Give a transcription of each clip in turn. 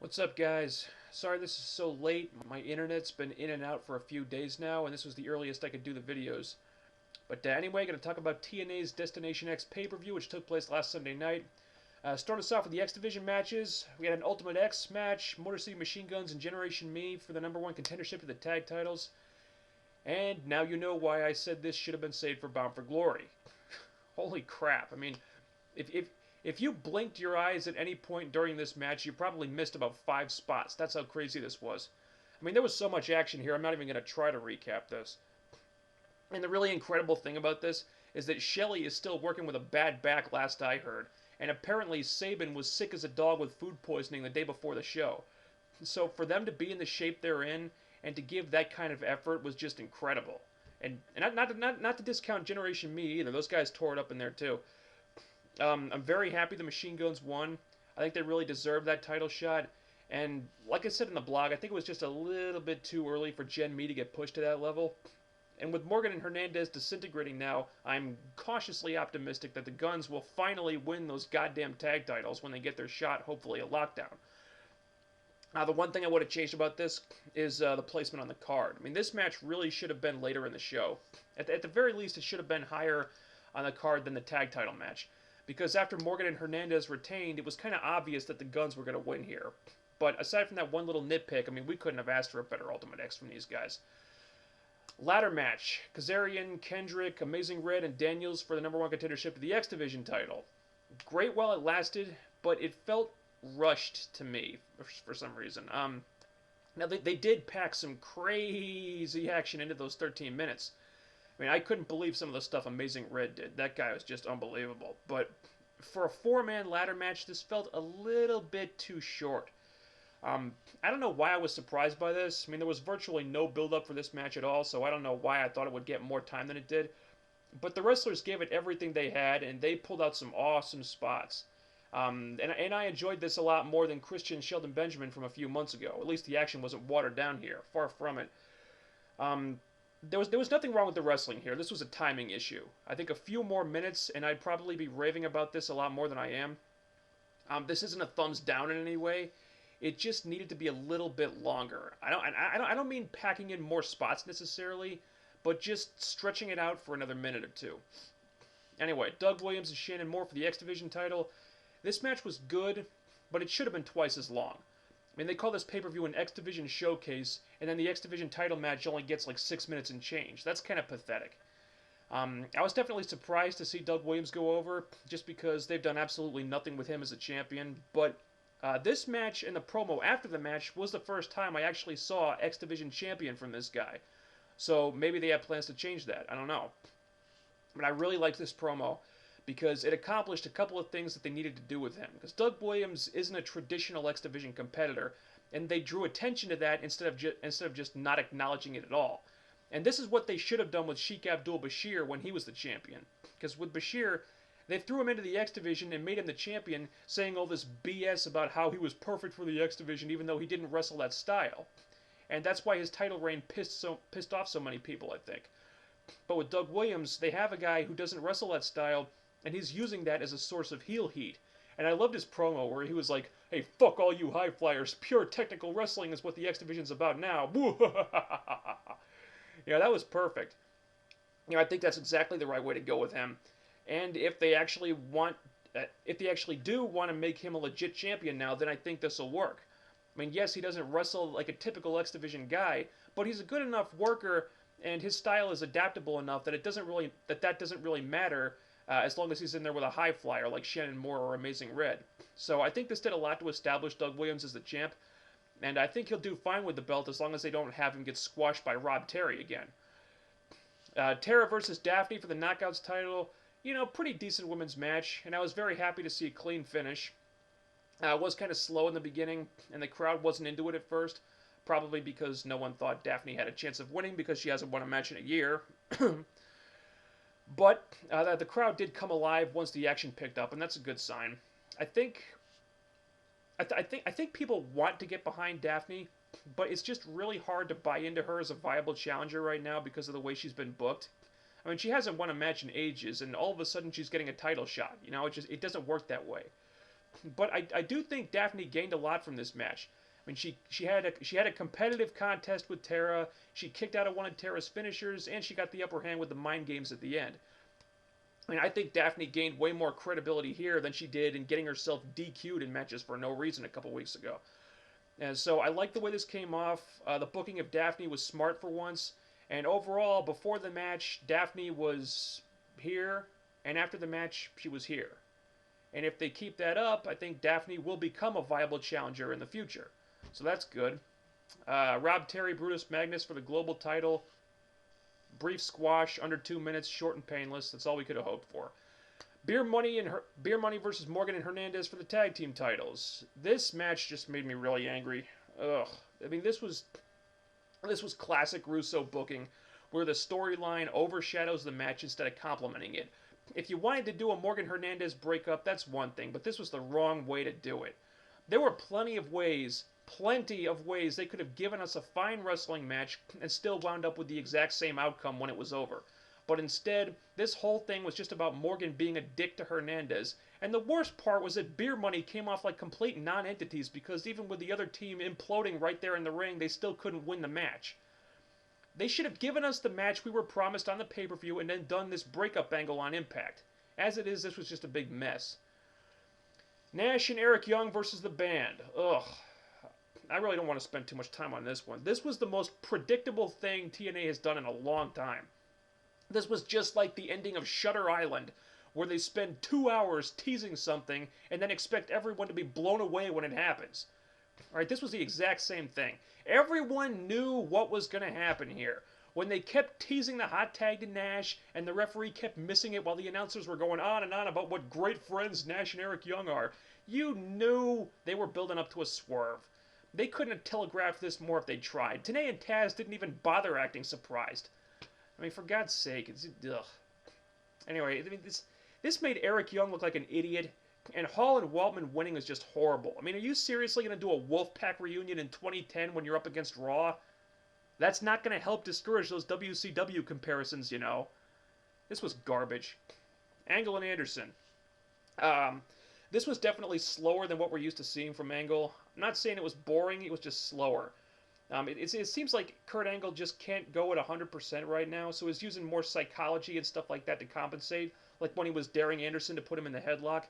What's up, guys? Sorry this is so late. My internet's been in and out for a few days now, and this was the earliest I could do the videos. But anyway, going to talk about TNA's Destination X pay-per-view, which took place last Sunday night. Start us off with the X Division matches. We had an Ultimate X match, Motor City Machine Guns and Generation Me for the #1 contendership to the tag titles. And now you know why I said this should have been saved for Bound for Glory. Holy crap! I mean, if if you blinked your eyes at any point during this match, you probably missed about 5 spots. That's how crazy this was. I mean, there was so much action here. I'm not even going to try to recap this. And the really incredible thing about this is that Shelley is still working with a bad back, last I heard. And apparently Sabin was sick as a dog with food poisoning the day before the show. So for them to be in the shape they're in and to give that kind of effort was just incredible. And not to discount Generation Me either. Those guys tore it up in there too. I'm very happy the Machine Guns won. I think they really deserved that title shot. And like I said in the blog, I think it was just a little bit too early for Gen Me to get pushed to that level. And with Morgan and Hernandez disintegrating now, I'm cautiously optimistic that the Guns will finally win those goddamn tag titles when they get their shot, hopefully, at Lockdown. The one thing I would have changed about this is the placement on the card. I mean, this match really should have been later in the show. At the very least, it should have been higher on the card than the tag title match. Because after Morgan and Hernandez retained, it was kind of obvious that the Guns were going to win here. But aside from that one little nitpick, I mean, we couldn't have asked for a better Ultimate X from these guys. Ladder match. Kazarian, Kendrick, Amazing Red, and Daniels for the #1 contendership to the X Division title. Great while it lasted, but it felt rushed to me for some reason. Now, they did pack some crazy action into those 13 minutes. I mean, I couldn't believe some of the stuff Amazing Red did. That guy was just unbelievable. But for a 4-man ladder match, this felt a little bit too short. I don't know why I was surprised by this. I mean, there was virtually no build-up for this match at all, so I don't know why I thought it would get more time than it did. But the wrestlers gave it everything they had, and they pulled out some awesome spots. And I enjoyed this a lot more than Christian Sheldon Benjamin from a few months ago. At least the action wasn't watered down here. Far from it. There was nothing wrong with the wrestling here. This was a timing issue. I think a few more minutes, and I'd probably be raving about this a lot more than I am. This isn't a thumbs down in any way. It just needed to be a little bit longer. I don't mean packing in more spots necessarily, but just stretching it out for another minute or two. Anyway, Doug Williams and Shannon Moore for the X Division title. This match was good, but it should have been twice as long. I mean, they call this pay-per-view an X Division showcase, and then the X Division title match only gets like 6 minutes and change. That's kind of pathetic. I was definitely surprised to see Doug Williams go over, just because they've done absolutely nothing with him as a champion. But this match and the promo after the match was the first time I actually saw X Division champion from this guy. So maybe they have plans to change that. I don't know. But I really liked this promo because it accomplished a couple of things that they needed to do with him. Because Doug Williams isn't a traditional X Division competitor, and they drew attention to that instead of just not acknowledging it at all. And this is what they should have done with Sheik Abdul Bashir when he was the champion. Because with Bashir, they threw him into the X Division and made him the champion, saying all this BS about how he was perfect for the X Division even though he didn't wrestle that style. And that's why his title reign pissed off so many people, I think. But with Doug Williams, they have a guy who doesn't wrestle that style, and he's using that as a source of heel heat. And I loved his promo where he was like, "Hey, fuck all you high flyers. Pure technical wrestling is what the X Division's about now." Yeah, that was perfect. I think that's exactly the right way to go with him. And if they actually do want to make him a legit champion now, then I think this will work. I mean, yes, he doesn't wrestle like a typical X Division guy, but he's a good enough worker, and his style is adaptable enough that that doesn't really matter as long as he's in there with a high flyer like Shannon Moore or Amazing Red. So I think this did a lot to establish Doug Williams as the champ, and I think he'll do fine with the belt as long as they don't have him get squashed by Rob Terry again. Tara versus Daphne for the Knockouts title. Pretty decent women's match, and I was very happy to see a clean finish. It was kind of slow in the beginning, and the crowd wasn't into it at first, probably because no one thought Daphne had a chance of winning because she hasn't won a match in a year. But the crowd did come alive once the action picked up, and that's a good sign. I think people want to get behind Daphne, but it's just really hard to buy into her as a viable challenger right now because of the way she's been booked. I mean, she hasn't won a match in ages, and all of a sudden she's getting a title shot. It doesn't work that way. But I do think Daphne gained a lot from this match. I mean, she had a competitive contest with Tara. She kicked out of one of Tara's finishers, and she got the upper hand with the mind games at the end. I mean, I think Daphne gained way more credibility here than she did in getting herself DQ'd in matches for no reason a couple weeks ago. And so I like the way this came off. The booking of Daphne was smart for once. And overall, before the match, Daphne was here, and after the match, she was here. And if they keep that up, I think Daphne will become a viable challenger in the future. So that's good. Rob Terry, Brutus Magnus for the global title. Brief squash, under 2 minutes, short and painless. That's all we could have hoped for. Beer Money versus Morgan and Hernandez for the tag team titles. This match just made me really angry. Ugh. I mean, this was classic Russo booking, where the storyline overshadows the match instead of complementing it. If you wanted to do a Morgan Hernandez breakup, that's one thing, but this was the wrong way to do it. There were plenty of ways they could have given us a fine wrestling match and still wound up with the exact same outcome when it was over. But instead, this whole thing was just about Morgan being a dick to Hernandez, and the worst part was that Beer Money came off like complete non-entities because even with the other team imploding right there in the ring, they still couldn't win the match. They should have given us the match we were promised on the pay-per-view and then done this breakup angle on Impact. As it is, this was just a big mess. Nash and Eric Young versus the Band. Ugh. I really don't want to spend too much time on this one. This was the most predictable thing TNA has done in a long time. This was just like the ending of Shutter Island, where they spend 2 hours teasing something and then expect everyone to be blown away when it happens. Alright, this was the exact same thing. Everyone knew what was going to happen here. When they kept teasing the hot tag to Nash, and the referee kept missing it while the announcers were going on and on about what great friends Nash and Eric Young are, you knew they were building up to a swerve. They couldn't have telegraphed this more if they'd tried. Tenay and Taz didn't even bother acting surprised. I mean, for God's sake, ugh. Anyway, I mean, this made Eric Young look like an idiot, and Hall and Waltman winning was just horrible. I mean, are you seriously going to do a Wolfpack reunion in 2010 when you're up against Raw? That's not going to help discourage those WCW comparisons, you know. This was garbage. Angle and Anderson. This was definitely slower than what we're used to seeing from Angle. I'm not saying it was boring, it was just slower. It seems like Kurt Angle just can't go at 100% right now, so he's using more psychology and stuff like that to compensate, like when he was daring Anderson to put him in the headlock.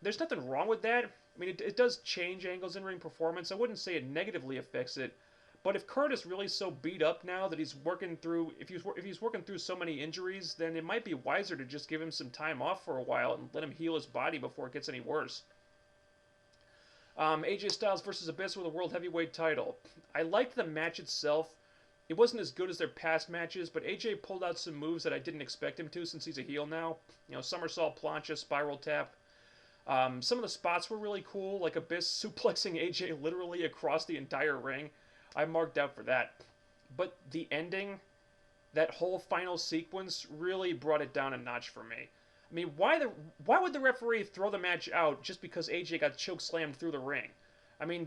There's nothing wrong with that. I mean, it does change Angle's in-ring performance. I wouldn't say it negatively affects it, but if Kurt is really so beat up now that he's working through, if he's working through so many injuries, then it might be wiser to just give him some time off for a while and let him heal his body before it gets any worse. AJ Styles versus Abyss with a World Heavyweight title. I liked the match itself. It wasn't as good as their past matches, but AJ pulled out some moves that I didn't expect him to since he's a heel now. You know, somersault plancha, spiral tap. Some of the spots were really cool, like Abyss suplexing AJ literally across the entire ring. I marked out for that. But the ending, that whole final sequence, really brought it down a notch for me. I mean, why would the referee throw the match out just because AJ got chokeslammed through the ring? I mean,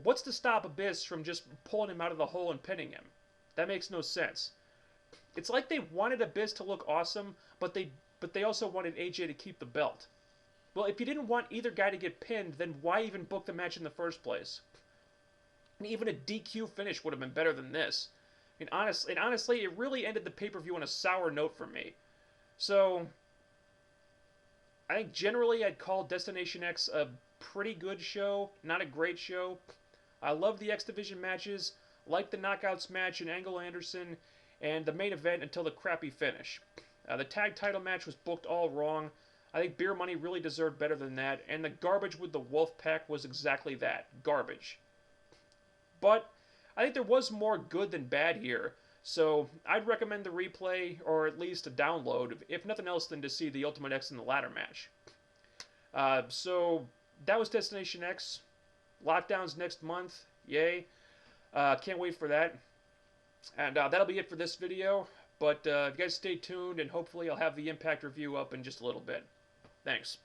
what's to stop Abyss from just pulling him out of the hole and pinning him? That makes no sense. It's like they wanted Abyss to look awesome, but they also wanted AJ to keep the belt. Well, if you didn't want either guy to get pinned, then why even book the match in the first place? I mean, even a DQ finish would have been better than this. I mean, honestly, it really ended the pay-per-view on a sour note for me. So, I think generally I'd call Destination X a pretty good show, not a great show. I love the X Division matches, like the Knockouts match and Angle Anderson, and the main event until the crappy finish. The tag title match was booked all wrong. I think Beer Money really deserved better than that, and the garbage with the Wolfpack was exactly that, garbage. But I think there was more good than bad here, so I'd recommend the replay, or at least a download, if nothing else than to see the Ultimate X in the ladder match. So that was Destination X. Lockdown's next month, yay. Can't wait for that. And that'll be it for this video, but you guys stay tuned, and hopefully I'll have the Impact review up in just a little bit. Thanks.